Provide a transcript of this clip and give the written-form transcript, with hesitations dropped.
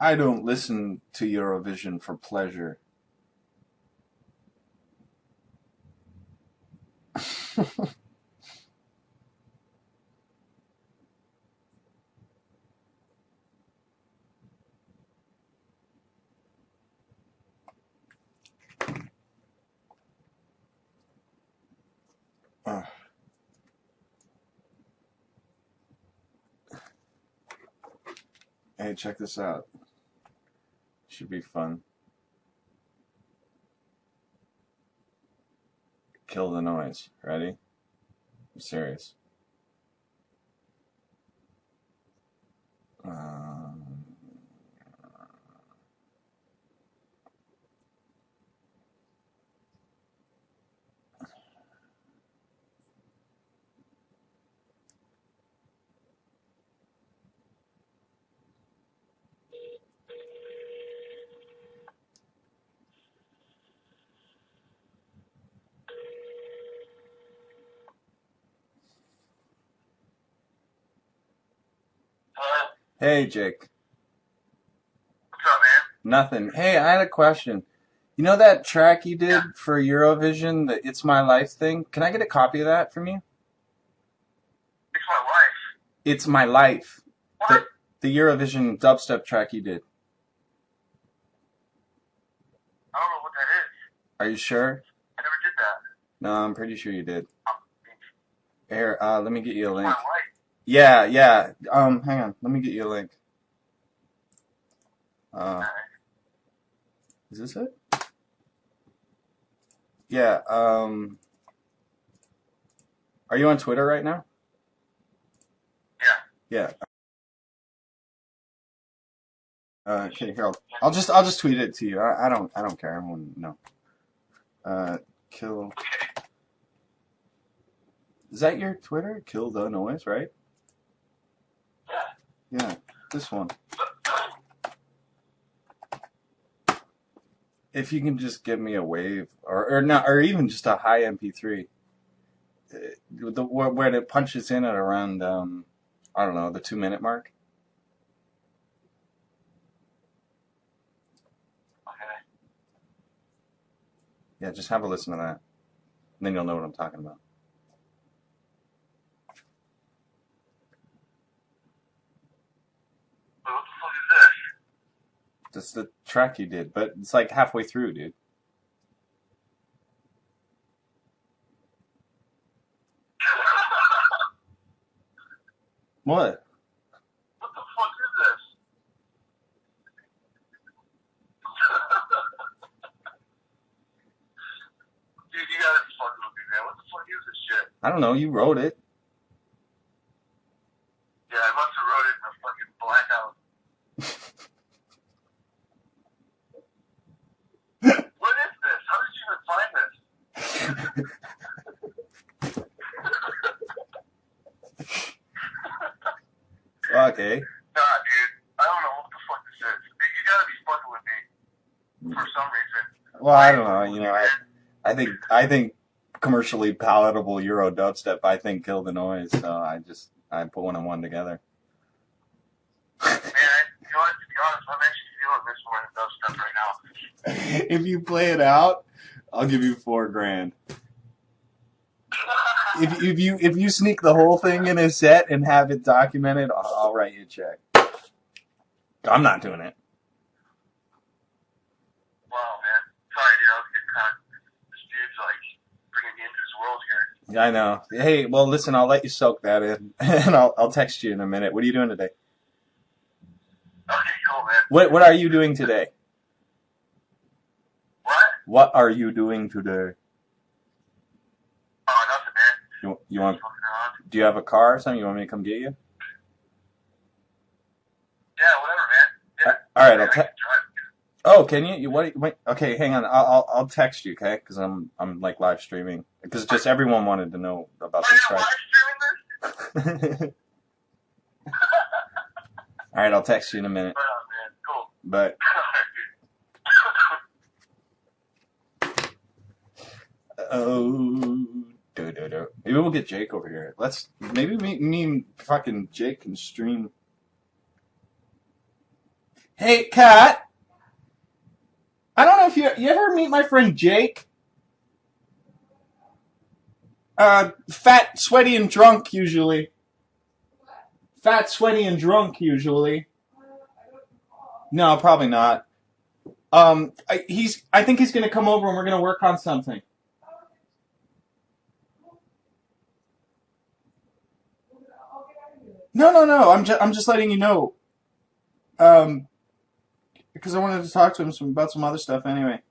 I don't listen to Eurovision for pleasure. Uh, hey, check this out. Should be fun. Kill the noise. Ready? I'm serious. Um, hey, Jake. What's up, man? Nothing. Hey, I had a question. You know that track you did for Eurovision, the It's My Life thing? Can I get a copy of that from you? It's my wife. It's My Life. What? The Eurovision dubstep track you did. I don't know what that is. Are you sure? I never did that. No, I'm pretty sure you did. Here, let me get you a It's my link. wife. Yeah, yeah. Hang on. Let me get you a link. Is this it? Yeah, are you on Twitter right now? Yeah. Yeah. Okay, here, I'll just tweet it to you. I don't care. Everyone know. Kill. Is that your Twitter? Kill the noise, right? Yeah. Yeah, this one. If you can just give me a wave, or not, or even just a high MP3, where it punches in at around I don't know, the 2 minute mark. Okay. Yeah, just have a listen to that, and then you'll know what I'm talking about. Wait, what the fuck is this? That's the track you did, but it's like halfway through, dude. What? What the fuck is this? Dude, you gotta be fucking with me, man. What the fuck is this shit? I don't know. You wrote it. Yeah, I must have wrote it in a fucking blackout. What is this? How did you even find this? Okay. Nah, dude. I don't know what the fuck this is. You gotta be fucking with me for some reason. Well, I don't know. You know, I think commercially palatable Euro dubstep. I think kill the noise. So I put one and one together. Man, you know what? To be honest, I'm actually feeling this more than dubstep right now. If you play it out, I'll give you $4,000. If you sneak the whole thing in a set and have it documented, I'll write you a check. I'm not doing it. Wow, man. Sorry, dude. I was getting kind of... This dude's like bringing me into his world here. I know. Hey, well, listen, I'll let you soak that in, and I'll text you in a minute. What are you doing today? Okay, cool, man. What are you doing today? What? What are you doing today? Oh, nothing, man. You want? Fucking around. Do you have a car or something? You want me to come get you? Yeah, whatever, man. Yeah. All right, Man, I'll I can text. drive. Oh, can you? You what? Wait, okay, hang on. I'll text you, okay? Because I'm like live streaming. Because just everyone wanted to know about Oh, this you're track. live streaming this? All right, I'll text you in a minute. Right on, man. Cool. But oh, maybe we'll get Jake over here. Maybe me and fucking Jake can stream. Hey, Kat. I don't know if you ever meet my friend Jake. Fat, sweaty, and drunk usually. Fat, sweaty, and drunk usually. No, probably not. I think he's gonna come over and we're gonna work on something. No, no, no. I'm just letting you know. Um, because I wanted to talk to him about some other stuff anyway.